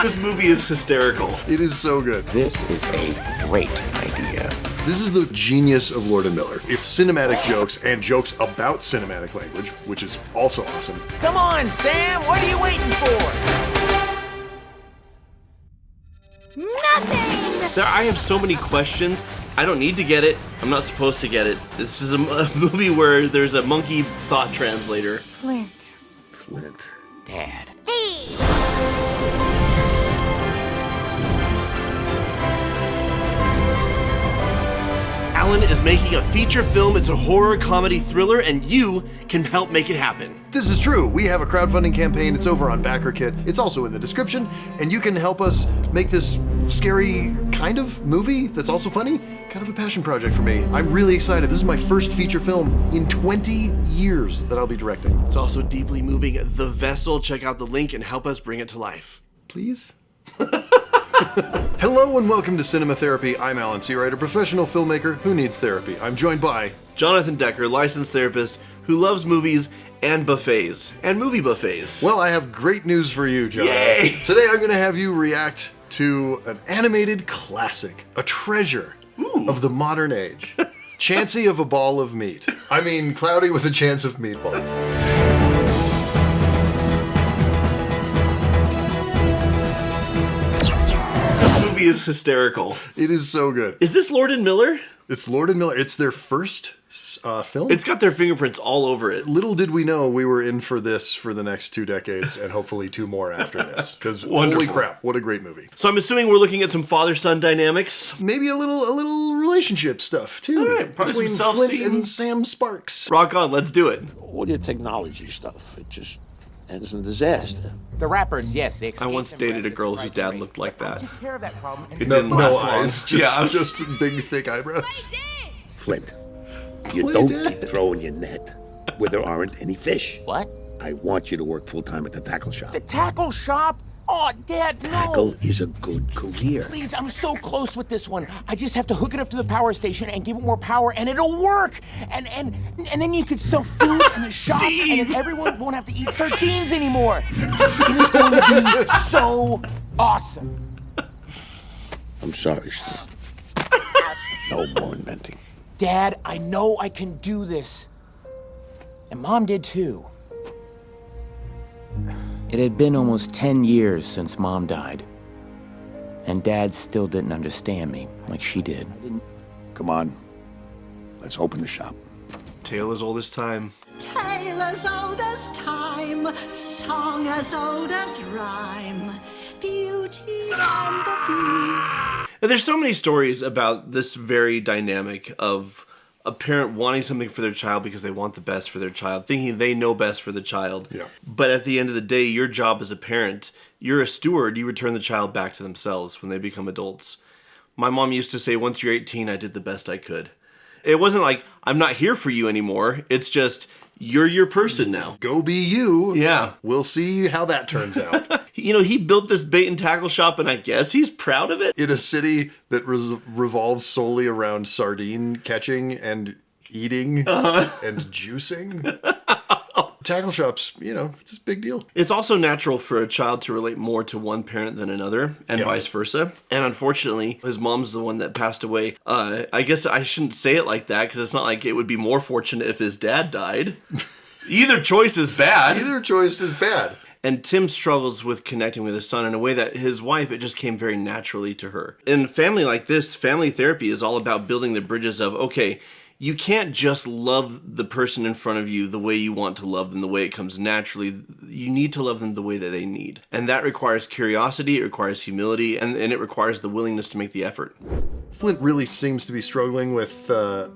This movie is hysterical. It is so good. This is a great idea. This is the genius of Lord and Miller. It's cinematic jokes and jokes about cinematic language, which is also awesome. Come on, Sam, what are you waiting for? Nothing! I have so many questions. I don't need to get it. I'm not supposed to get it. This is a movie where there's a monkey thought translator. Flint. Flint. Dad. Alan is making a feature film. It's a horror comedy thriller, and you can help make it happen. This is true. We have a crowdfunding campaign. It's over on BackerKit. It's also in the description, and you can help us make this scary kind of movie that's also funny. Kind of a passion project for me. I'm really excited. This is my first feature film in 20 years that I'll be directing. It's also deeply moving. The Vessel. Check out the link and help us bring it to life. Please? Hello and welcome to Cinema Therapy. I'm Alan Seawright, a professional filmmaker who needs therapy. I'm joined by Jonathan Decker, licensed therapist who loves movies and buffets. And movie buffets. Well, I have great news for you, John. Yay! Today I'm going to have you react to an animated classic, a treasure of the modern age. Chancey of a Ball of Meat. I mean, Cloudy with a Chance of Meatballs. This movie is hysterical. It is so good. Is this Lord and Miller? It's Lord and Miller. It's their first film. It's got their fingerprints all over it. Little did we know we were in for this for the next 2 decades and hopefully 2 more after this. Because holy Wonderful. crap, what a great movie. So I'm assuming we're looking at some father-son dynamics. Maybe a little relationship stuff too. All right, probably between some Flint self-seeing. and Sam Sparks. Rock on, let's do it. All your technology stuff, it just ends in disaster. The rappers, yes, they I escaped once and dated a bred girl this whose dad rivalry. looked like I that. took care of that problem and It No, didn't no last long. eyes, just, Yeah, I was- just big thick eyebrows. Flint, you Play don't dead. keep throwing your net where there aren't any fish. What? I want you to work full-time at the tackle shop. The tackle shop? Oh, Dad, no. Tackle is a good career. Please, I'm so close with this one. I just have to hook it up to the power station and give it more power, and it'll work. And then you could sell food in the shop, and then everyone won't have to eat sardines anymore. It is going to be so awesome. I'm sorry, son. No more inventing. Dad, I know I can do this. And Mom did too. It had been almost 10 years since Mom died. And Dad still didn't understand me like she did. Come on, let's open the shop. Tale as old as time. Tale as old as time, song as old as rhyme, Beauty and the Beast. And there's so many stories about this very dynamic of a parent wanting something for their child because they want the best for their child, thinking they know best for the child. Yeah. But at the end of the day, your job as a parent, you're a steward. You return the child back to themselves when they become adults. My mom used to say, once you're 18, I did the best I could. It wasn't like, I'm not here for you anymore. It's just, you're your person now. Go be you. Yeah. We'll see how that turns out. You know, he built this bait and tackle shop, and I guess he's proud of it. In a city that revolves solely around sardine catching and eating and juicing. Tackle shops, you know, it's a big deal. It's also natural for a child to relate more to one parent than another, and Yeah. vice versa. And unfortunately, his mom's the one that passed away. I guess I shouldn't say it like that, because it's not like it would be more fortunate if his dad died. Either choice is bad. Either choice is bad. And Tim struggles with connecting with his son in a way that his wife, it just came very naturally to her. In a family like this, family therapy is all about building the bridges of, okay, you can't just love the person in front of you the way you want to love them, the way it comes naturally. You need to love them the way that they need. And that requires curiosity, it requires humility, and it requires the willingness to make the effort. Flint really seems to be struggling with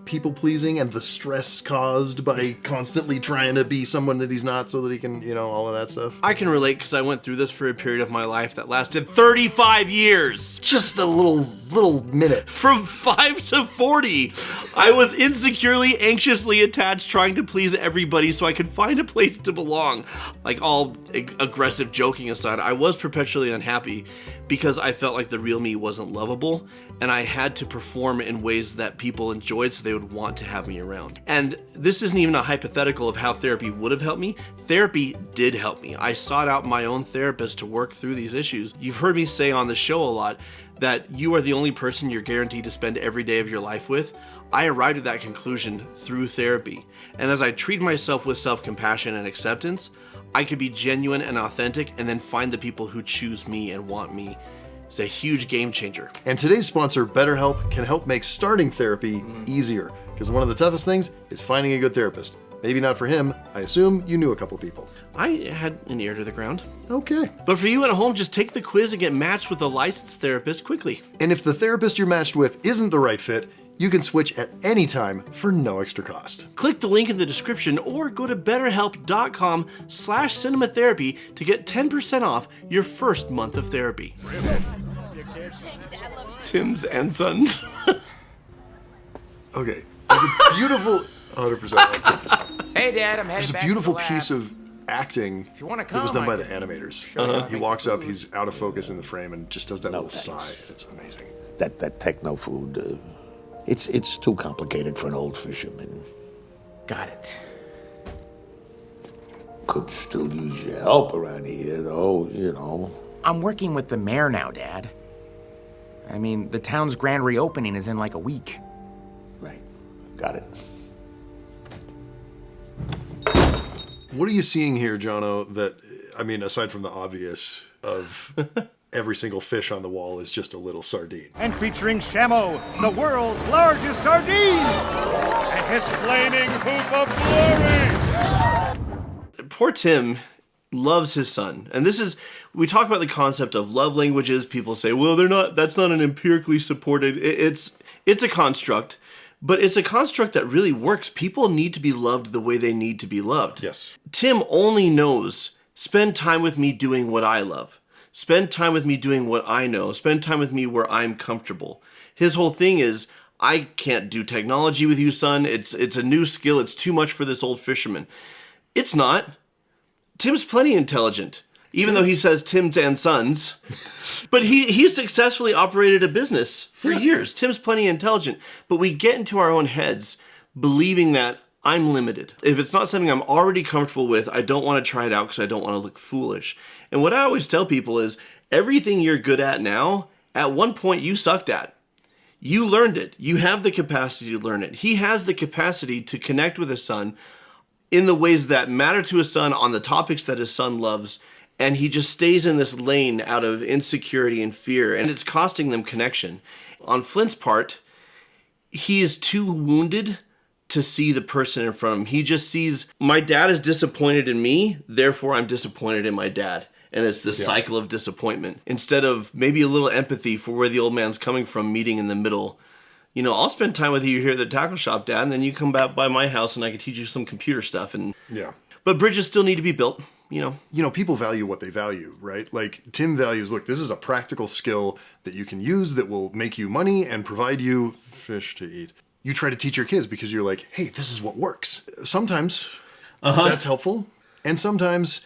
people-pleasing and the stress caused by constantly trying to be someone that he's not so that he can, you know, all of that stuff. I can relate because I went through this for a period of my life that lasted 35 years. Just a little minute. From 5 to 40, I was insecurely, anxiously attached, trying to please everybody so I could find a place to belong. Like, all aggressive joking aside, I was perpetually unhappy because I felt like the real me wasn't lovable, and I had to perform in ways that people enjoyed so they would want to have me around. And this isn't even a hypothetical of how therapy would have helped me. Therapy did help me. I sought out my own therapist to work through these issues. You've heard me say on the show a lot that you are the only person you're guaranteed to spend every day of your life with. I arrived at that conclusion through therapy. And as I treat myself with self-compassion and acceptance, I could be genuine and authentic and then find the people who choose me and want me. It's a huge game changer. And today's sponsor, BetterHelp, can help make starting therapy easier, because one of the toughest things is finding a good therapist. Maybe not for him. I assume you knew a couple people. I had an ear to the ground. Okay. But for you at home, just take the quiz and get matched with a licensed therapist quickly. And if the therapist you're matched with isn't the right fit, you can switch at any time for no extra cost. Click the link in the description or go to betterhelp.com/cinematherapy to get 10% off your first month of therapy. Tim's and Sons. Okay. There's a beautiful 100%. Hey, Dad, I'm headed There's a back beautiful to the lab. piece of acting you wanna that was come, done by I the can animators. you. He walks up, he's out of focus in the frame, and just does that No little thanks. sigh. It's amazing. That techno food, it's too complicated for an old fisherman. Got it. Could still use your help around here, though, you know. I'm working with the mayor now, Dad. I mean, the town's grand reopening is in like a week. Right. Got it. What are you seeing here, Jono, that, I mean, aside from the obvious of every single fish on the wall is just a little sardine? And featuring Shamo, the world's largest sardine, and his flaming hoop of glory. Poor Tim loves his son. And this is, we talk about the concept of love languages. People say, well, that's not an empirically supported, it's a construct, but it's a construct that really works. People need to be loved the way they need to be loved. Yes. Tim only knows, spend time with me doing what I love. Spend time with me doing what I know. Spend time with me where I'm comfortable. His whole thing is, I can't do technology with you, son. It's a new skill. It's too much for this old fisherman. It's not. Tim's plenty intelligent, even though he says Tim's and Sons. But he successfully operated a business for years. Tim's plenty intelligent. But we get into our own heads believing that I'm limited. If it's not something I'm already comfortable with, I don't want to try it out because I don't want to look foolish. And what I always tell people is, everything you're good at now, at one point you sucked at. You learned it. You have the capacity to learn it. He has the capacity to connect with his son in the ways that matter to his son on the topics that his son loves. And he just stays in this lane out of insecurity and fear. And it's costing them connection. On Flint's part, he is too wounded to see the person in front of him. He just sees, my dad is disappointed in me, therefore I'm disappointed in my dad. And it's this cycle of disappointment. Instead of maybe a little empathy for where the old man's coming from, meeting in the middle. You know, I'll spend time with you here at the tackle shop, Dad, and then you come back by my house and I can teach you some computer stuff. And Yeah. But bridges still need to be built, you know. You know, people value what they value, right? Like, Tim values, look, this is a practical skill that you can use that will make you money and provide you fish to eat. You try to teach your kids because you're like, hey, this is what works. Sometimes that's helpful. And sometimes,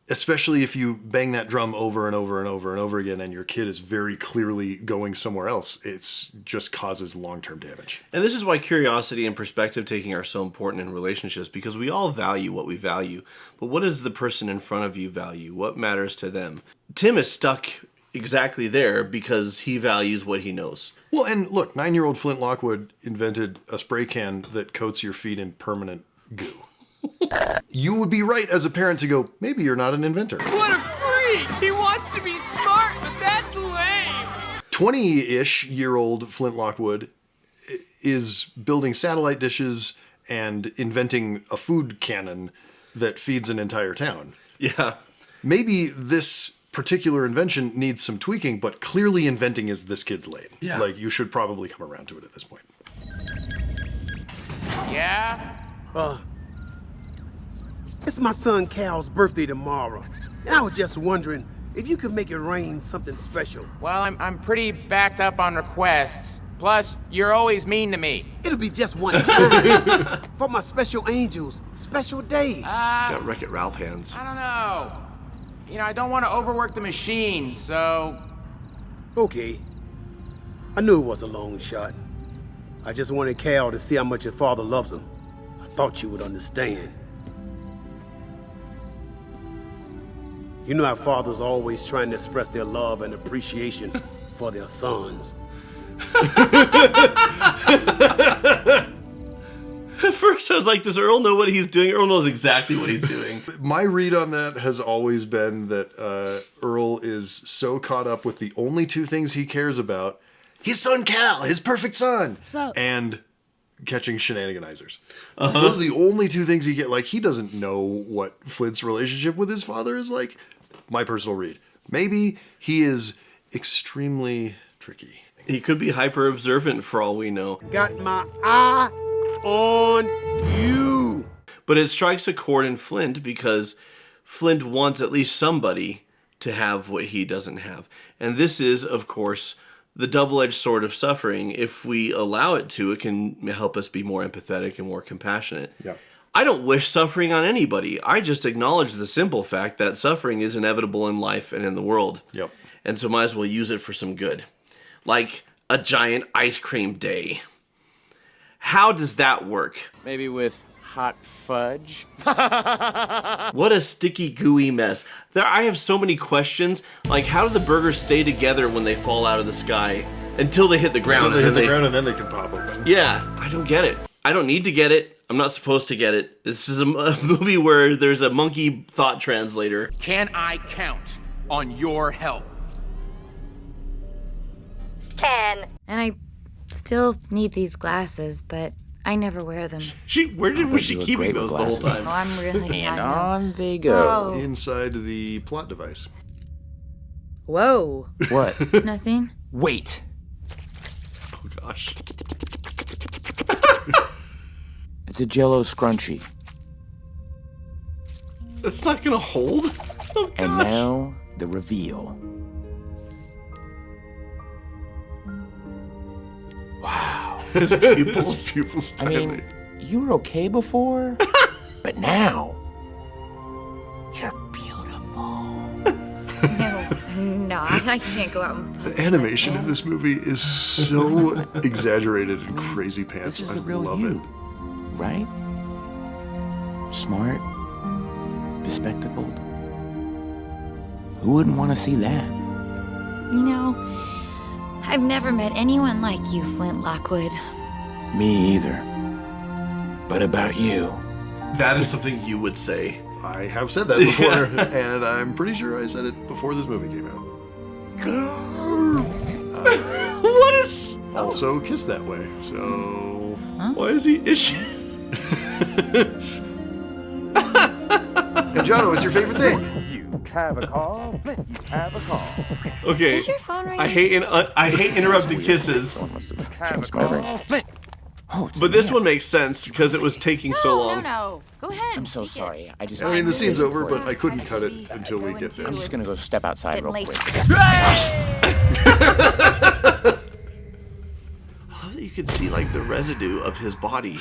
especially if you bang that drum over and over and over and over again and your kid is very clearly going somewhere else, it's just causes long-term damage. And this is why curiosity and perspective taking are so important in relationships, because we all value what we value. But what does the person in front of you value? What matters to them? Tim is stuck exactly there because he values what he knows. Well, and look, 9-year-old Flint Lockwood invented a spray can that coats your feet in permanent goo. You would be right as a parent to go, maybe you're not an inventor. What a freak! He wants to be smart, but that's lame! 20-ish-year-old Flint Lockwood is building satellite dishes and inventing a food cannon that feeds an entire town. Yeah. Maybe this particular invention needs some tweaking, but clearly inventing is this kid's lane. Yeah. Like, you should probably come around to it at this point. Yeah? It's my son Cal's birthday tomorrow, and I was just wondering if you could make it rain something special. Well, I'm pretty backed up on requests. Plus, you're always mean to me. It'll be just one time for my special angels, special day. He's got Wreck-It Ralph hands. I don't know. You know, I don't want to overwork the machine, so... Okay. I knew it was a long shot. I just wanted Cal to see how much your father loves him. I thought you would understand. You know how fathers are always trying to express their love and appreciation for their sons. At first I was like, does Earl know what he's doing? Earl knows exactly what he's doing. My read on that has always been that Earl is so caught up with the only two things he cares about: his son Cal, his perfect son, and catching shenaniganizers. Those are the only two things he like. He doesn't know what Flint's relationship with his father is like. My personal read. Maybe he is extremely tricky. He could be hyper observant for all we know. Got my eye on you. But it strikes a chord in Flint because Flint wants at least somebody to have what he doesn't have. And this is, of course, the double-edged sword of suffering. If we allow it to, it can help us be more empathetic and more compassionate. Yeah. I don't wish suffering on anybody. I just acknowledge the simple fact that suffering is inevitable in life and in the world. Yep. And so might as well use it for some good. Like a giant ice cream day. How does that work? Maybe with hot fudge? What a sticky, gooey mess. I have so many questions. Like, how do the burgers stay together when they fall out of the sky? Until they hit the ground. Until they hit the ground and then they can pop open. Yeah, I don't get it. I don't need to get it. I'm not supposed to get it. This is a movie where there's a monkey thought translator. Can I count on your help? Can. And I still need these glasses, but I never wear them. Was she keeping those the whole time? Oh, I'm really And on they go. Inside the plot device. Whoa. What? Nothing. Wait. Oh gosh. It's a Jell-O scrunchie. That's not gonna hold? Oh gosh. And now, the reveal. Wow. His pupils. His pupils I mean, you were okay before, but now, you're beautiful. No, I can't go out and... The animation in this movie is so exaggerated and crazy pants. This is I the real love you, it. right? Smart, bespectacled. Who wouldn't want to see that? You know, I've never met anyone like you, Flint Lockwood. Me either. But about you. That is something you would say. I have said that before, and I'm pretty sure I said it before this movie came out. What is... Also Kiss That Way, so... Why is he... Is she... And Jono, what's your favorite thing? You have a call. You have a call. Okay. Is your phone ringing? I hate interrupted kisses. Someone must have Have a changed my ring. call. Oh, it's But this me. one makes sense because it was taking so long. No. Go ahead. I'm so take it. sorry. I just. I mean, the scene's over, Waiting but for I it. couldn't cut it until we get I'm there. just gonna go step outside Getting real late. quick. I love that you can see like the residue of his body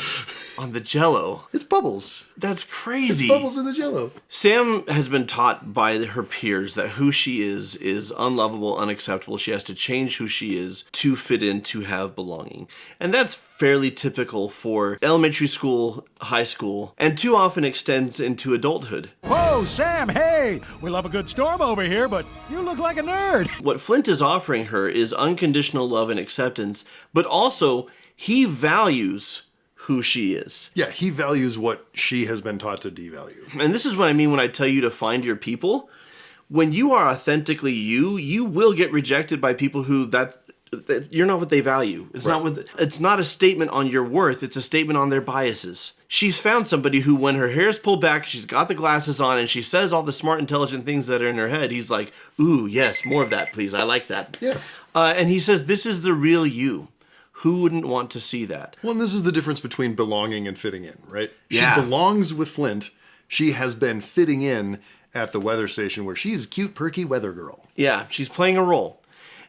on the Jell-O. It's bubbles. That's crazy. It's bubbles in the Jell-O. Sam has been taught by her peers that who she is unlovable, unacceptable. She has to change who she is to fit in, to have belonging. And that's fairly typical for elementary school, high school, and too often extends into adulthood. Whoa, Sam, hey! We love a good storm over here, but you look like a nerd. What Flint is offering her is unconditional love and acceptance, but also he values who she is. Yeah, he values what she has been taught to devalue. And this is what I mean when I tell you to find your people. When you are authentically you, you will get rejected by people who that you're not what they value. It's not what it's not a statement on your worth, it's a statement on their biases. She's found somebody who, when her hair's pulled back, she's got the glasses on, and she says all the smart, intelligent things that are in her head. He's like, ooh, yes, more of that, please. I like that. Yeah. And he says, this is the real you. Who wouldn't want to see that? Well, and this is the difference between belonging and fitting in, right? Yeah. She belongs with Flint. She has been fitting in at the weather station where she's a cute, perky weather girl. Yeah, she's playing a role.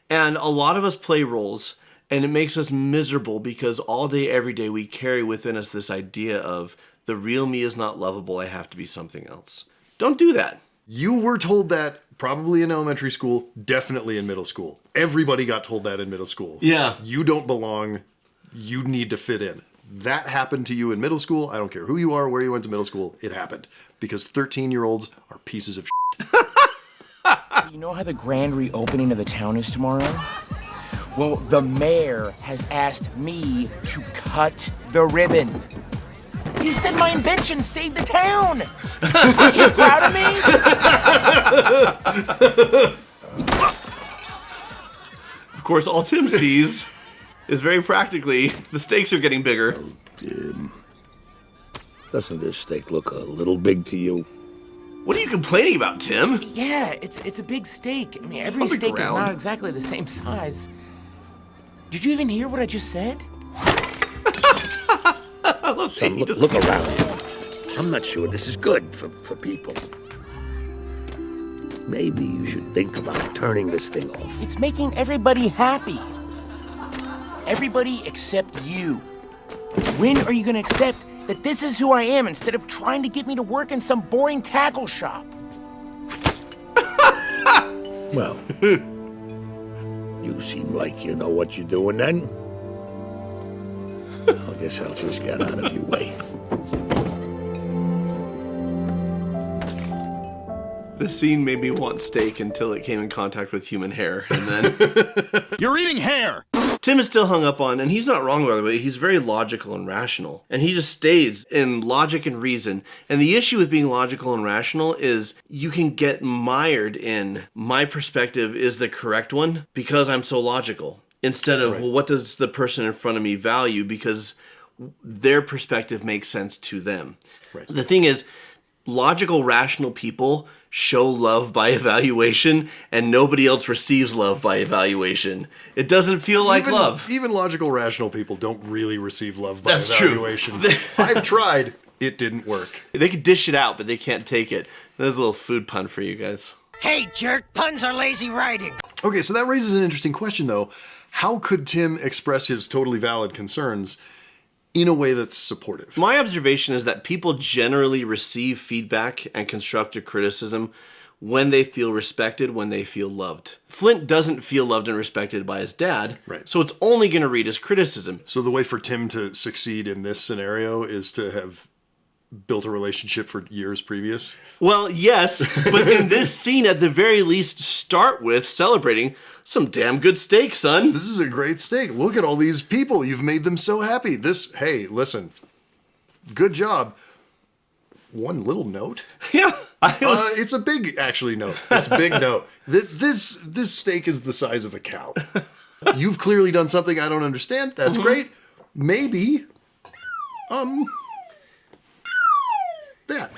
And a lot of us play roles, and it makes us miserable because all day, every day, we carry within us this idea of the real me is not lovable, I have to be something else. Don't do that. You were told that probably in elementary school, definitely in middle school. Everybody got told that in middle school. Yeah. You don't belong. You need to fit in. That happened to you in middle school. I don't care who you are, where you went to middle school. It happened. Because 13-year-olds are pieces of shit. You know how the grand reopening of the town is tomorrow? Well, the mayor has asked me to cut the ribbon. He said my invention saved the town. Aren't you proud of me? Of course, all Tim sees is very practically the stakes are getting bigger. Doesn't this steak look a little big to you? What are you complaining about, Tim? Yeah, it's a big steak. I mean, It's every on the steak is ground. not exactly the same size. Did you even hear what I just said? Son, look around you. I'm not sure this is good for people. Maybe you should think about turning this thing off. It's making everybody happy. Everybody except you. When are you gonna accept that this is who I am instead of trying to get me to work in some boring tackle shop? Well, you seem like you know what you're doing then. I guess I'll just get out of your way. The scene made me want steak until it came in contact with human hair, and then... You're eating hair! Tim is still hung up on, and he's not wrong by the way, he's very logical and rational. And he just stays in logic and reason. And the issue with being logical and rational is you can get mired in my perspective is the correct one because I'm so logical. Instead of, well, what does the person in front of me value because their perspective makes sense to them. Right. The thing is, logical, rational people show love by evaluation, and nobody else receives love by evaluation. It doesn't feel like love. Even logical, rational people don't really receive love by That's true. evaluation. I've tried. It didn't work. They could dish it out, but they can't take it. There's a little food pun for you guys. Hey, jerk, puns are lazy writing. Okay, so that raises an interesting question, though. How could Tim express his totally valid concerns in a way that's supportive? My observation is that people generally receive feedback and constructive criticism when they feel respected, when they feel loved. Flint doesn't feel loved and respected by his dad, Right. so it's only going to read as criticism. So the way for Tim to succeed in this scenario is to have built a relationship for years previous? Well, yes, but in this scene, at the very least, start with celebrating some damn good steak, son. This is a great steak. Look at all these people. You've made them so happy. Hey, listen. Good job. One little note. Yeah. It's a big, actually, note. It's a big note. This steak is the size of a cow. You've clearly done something I don't understand. That's great. Maybe, that.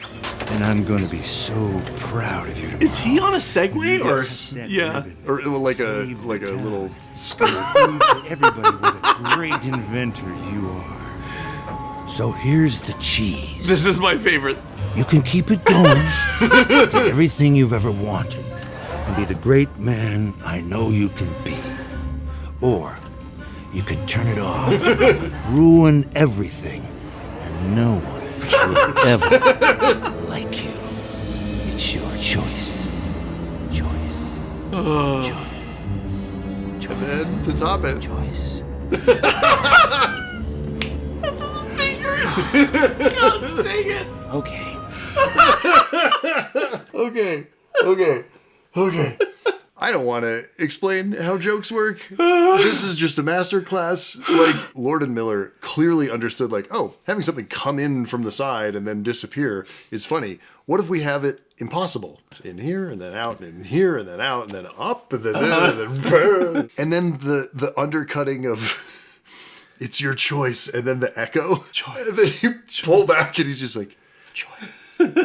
And I'm gonna be so proud of you. Is he on a Segway? Yes. Or yeah. Or like a little scooter. Everybody what a great inventor you are. So here's the cheese. This is my favorite. You can keep it going, get everything you've ever wanted, and be the great man I know you can be. Or you can turn it off, ruin everything, and no one will ever like you. It's your choice. And then to top it. Choice. God dang it. Okay. Okay. I don't want to explain how jokes work. This is just a master class. Like, Lord and Miller clearly understood, like, oh, having something come in from the side and then disappear is funny. What if we have it impossible? It's in here and then out and in here and then out and then up and then and then and then the undercutting of it's your choice and then the echo. Choice. And then you pull back and he's just like, choice. Then he does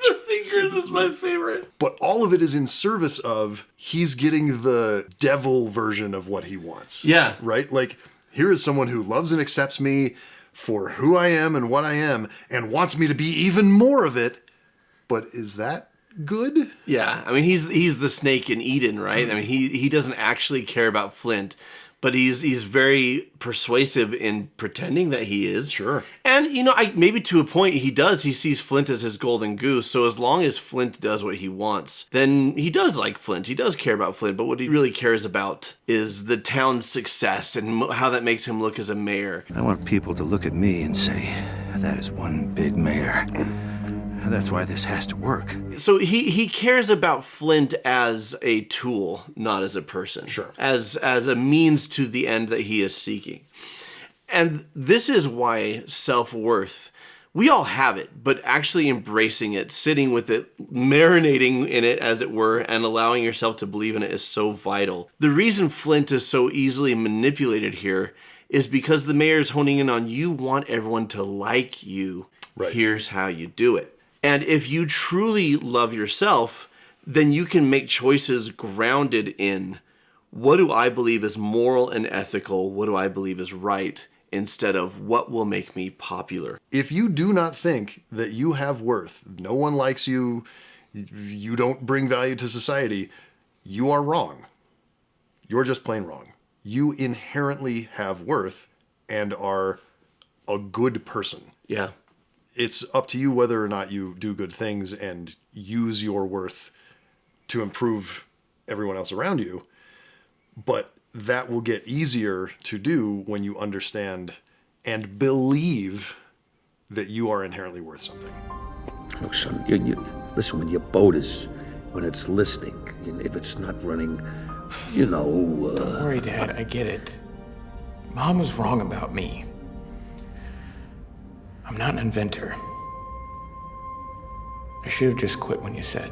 the fingers is my favorite. But all of it is in service of he's getting the devil version of what he wants. Yeah. Right? Like, here is someone who loves and accepts me for who I am and what I am and wants me to be even more of it. But is that good? Yeah. I mean, he's the snake in Eden, right? I mean, he doesn't actually care about Flint, but he's very persuasive in pretending that he is. Sure. And, you know, maybe to a point he sees Flint as his golden goose. So as long as Flint does what he wants, then he does like Flint. He does care about Flint. But what he really cares about is the town's success and how that makes him look as a mayor. I want people to look at me and say, that is one big mayor. That's why this has to work. So he cares about Flint as a tool, not as a person. Sure. As a means to the end that he is seeking. And this is why self-worth, we all have it, but actually embracing it, sitting with it, marinating in it, as it were, and allowing yourself to believe in it is so vital. The reason Flint is so easily manipulated here is because the mayor's honing in on you want everyone to like you. Right. Here's how you do it. And if you truly love yourself, then you can make choices grounded in what do I believe is moral and ethical, what do I believe is right, instead of what will make me popular. If you do not think that you have worth, no one likes you, you don't bring value to society, you are wrong. You're just plain wrong. You inherently have worth and are a good person. Yeah. It's up to you whether or not you do good things and use your worth to improve everyone else around you. But that will get easier to do when you understand and believe that you are inherently worth something. Look, son, listen, when your boat is, when it's listing, if it's not running, you know... Don't worry, Dad, I get it. Mom was wrong about me. I'm not an inventor. I should have just quit when you said.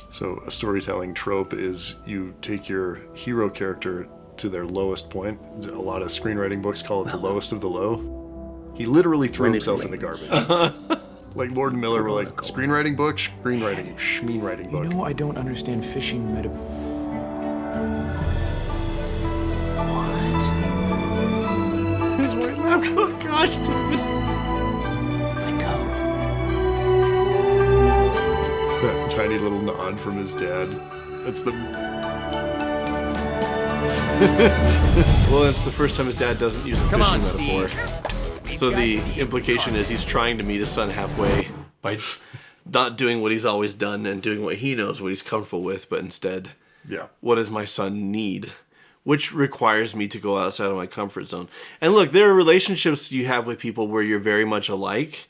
So a storytelling trope is you take your hero character to their lowest point. A lot of screenwriting books call it the lowest of the low. He literally threw himself in the garbage. Like Lord and Miller were like, screenwriting book, screenwriting, schmeenwriting book. You know I don't understand fishing metaphor. His white lab coat, gosh, dude. That tiny little nod from his dad. That's the... Well, it's the first time his dad doesn't use a fishing metaphor. So the implication is he's trying to meet his son halfway by not doing what he's always done and doing what he knows, what he's comfortable with, but instead, what does my son need? Which requires me to go outside of my comfort zone. And look, there are relationships you have with people where you're very much alike,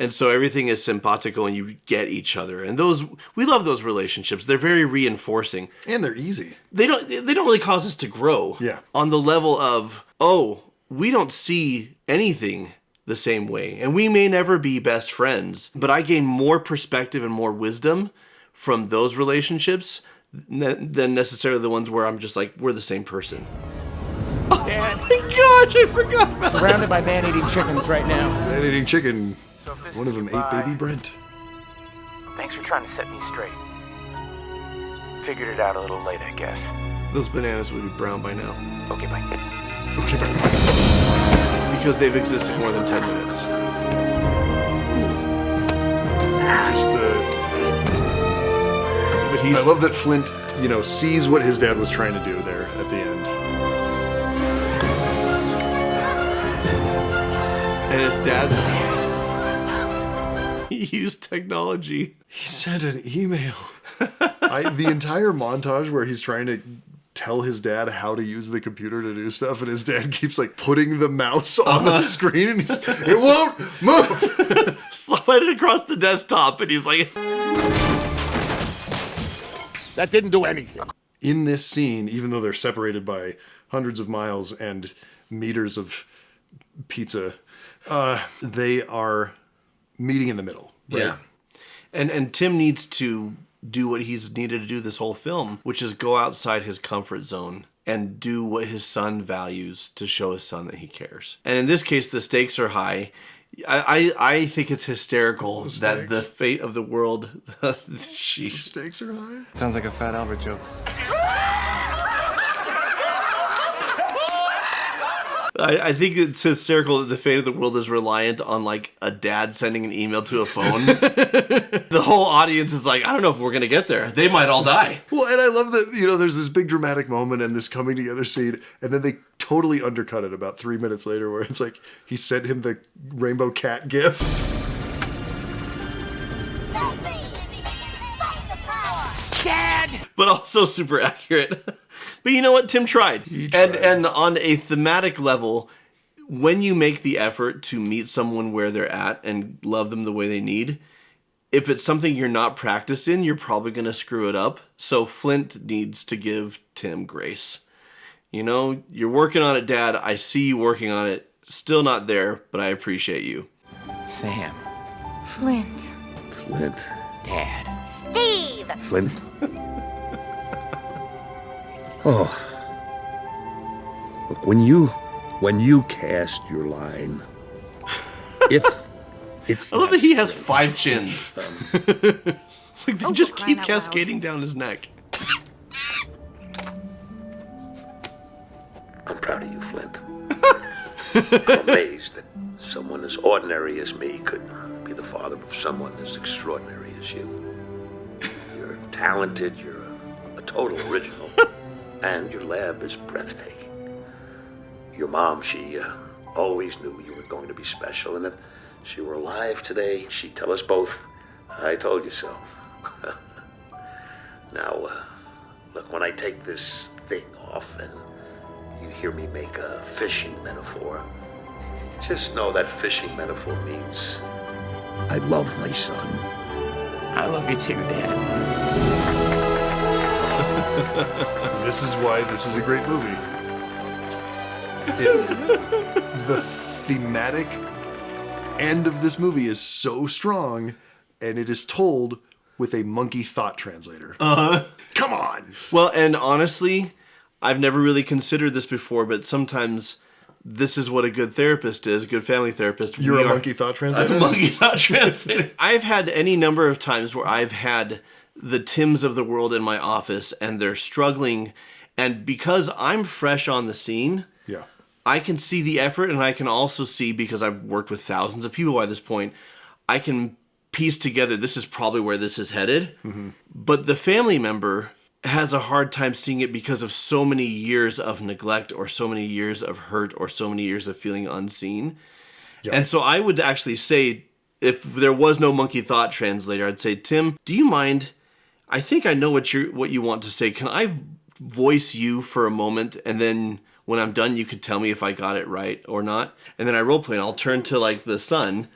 and so everything is simpatico and you get each other. And those, we love those relationships. They're very reinforcing. And they're easy. They don't really cause us to grow. Yeah. On the level of, oh, we don't see anything the same way. And we may never be best friends, but I gain more perspective and more wisdom from those relationships than necessarily the ones where I'm just like, we're the same person. Dad. Oh my gosh, I forgot about Surrounded by man-eating chickens right now. Man-eating chicken. One of them ate baby Brent. Thanks for trying to set me straight. Figured it out a little late, I guess. Those bananas would be brown by now. Okay, bye. Okay, bye. Because they've existed more than 10 minutes. Just But he's... I love that Flint, you know, sees what his dad was trying to do there at the end. And his dad's dad. He used technology. He sent an email. The entire montage where he's trying to tell his dad how to use the computer to do stuff, and his dad keeps like putting the mouse on the screen, and he's, it won't move. Slide it across the desktop, and he's like, That didn't do anything. In this scene, even though they're separated by hundreds of miles and meters of pizza, they are meeting in the middle. Right? yeah. And Tim needs to do what he's needed to do this whole film, which is go outside his comfort zone and do what his son values to show his son that he cares. And in this case, the stakes are high. I think it's hysterical that the fate of the world... The stakes are high? Sounds like a Fat Albert joke. I think it's hysterical that the fate of the world is reliant on like a dad sending an email to a phone. The whole audience is like, I don't know if we're gonna get there. They might all die. Well, and I love that, there's this big dramatic moment and this coming together scene, and then they totally undercut it about 3 minutes later where it's like he sent him the rainbow cat gif. Dad! But also super accurate. But you know what? Tim tried. And on a thematic level, when you make the effort to meet someone where they're at and love them the way they need, if it's something you're not practiced in, you're probably going to screw it up. So Flint needs to give Tim grace. You're working on it, Dad. I see you working on it. Still not there, but I appreciate you. Sam. Flint. Flint. Dad. Steve! Flint. Oh. Look, when you cast your line, if it's I love that he has 5 chins. Like they just keep crying out cascading down his neck. I'm proud of you, Flint. I'm amazed that someone as ordinary as me could be the father of someone as extraordinary as you. You're talented, you're a total original, and your lab is breathtaking. Your mom, she always knew you were going to be special, and if she were alive today, she'd tell us both, I told you so. Now, look, when I take this thing off and you hear me make a fishing metaphor, just know that fishing metaphor means I love my son. I love you too, Dad. This is why this is a great movie. The thematic end of this movie is so strong, and it is told with a monkey thought translator. Come on! Well, and honestly, I've never really considered this before, but sometimes this is what a good therapist is, a good family therapist. You're a monkey thought translator? I'm a monkey thought translator. I've had any number of times where I've had the Tims of the world in my office, and they're struggling, and because I'm fresh on the scene, yeah, I can see the effort, and I can also see, because I've worked with thousands of people by this point, I can piece together, this is probably where this is headed. Mm-hmm. But the family member has a hard time seeing it because of so many years of neglect or so many years of hurt or so many years of feeling unseen. Yep. And so I would actually say, if there was no monkey thought translator, I'd say, Tim, do you mind? I think I know what you want to say. Can I voice you for a moment, and then when I'm done, you could tell me if I got it right or not? And then I roleplay, and I'll turn to like the son,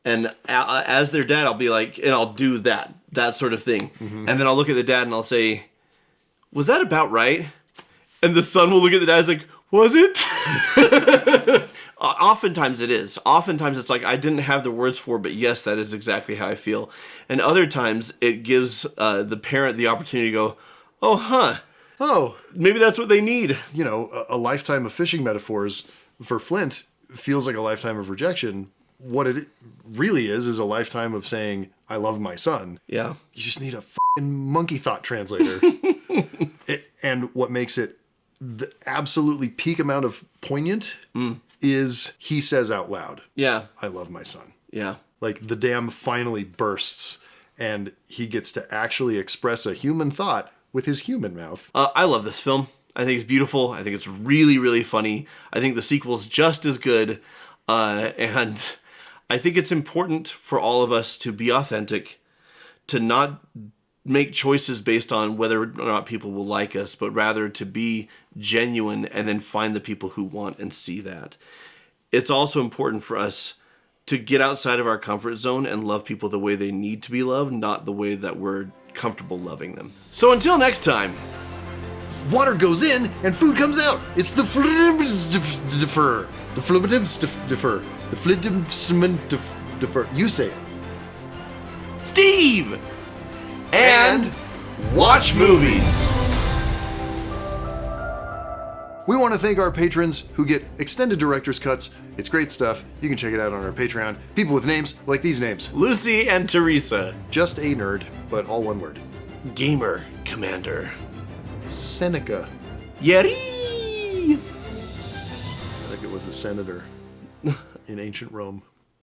and as their dad, I'll be like, and I'll do that sort of thing. Mm-hmm. And then I'll look at the dad and I'll say, was that about right? And the son will look at the dad and like, was it? Oftentimes it is. Oftentimes it's like, I didn't have the words for, but yes, that is exactly how I feel. And other times it gives the parent the opportunity to go, oh, huh. Oh. Maybe that's what they need. You know, a lifetime of fishing metaphors for Flint feels like a lifetime of rejection. What it really is a lifetime of saying, I love my son. Yeah. You just need a fucking monkey thought translator. And what makes it the absolutely peak amount of poignant is he says out loud, yeah, I love my son. Yeah. Like the dam finally bursts and he gets to actually express a human thought with his human mouth. I love this film. I think it's beautiful. I think it's really, really funny. I think the sequel's just as good. And I think it's important for all of us to be authentic, to not make choices based on whether or not people will like us, but rather to be genuine and then find the people who want and see that. It's also important for us to get outside of our comfort zone and love people the way they need to be loved, not the way that we're comfortable loving them. So until next time. Water goes in and food comes out. It's the fluidives defer. The fluidives defer. The fluidives defer. You say it. Steve! And watch movies. We want to thank our patrons who get extended director's cuts. It's great stuff. You can check it out on our Patreon. People with names like these names. Lucy and Teresa. Just a nerd, but all one word. Gamer Commander. Seneca. Yeri. Seneca was was a senator in ancient Rome.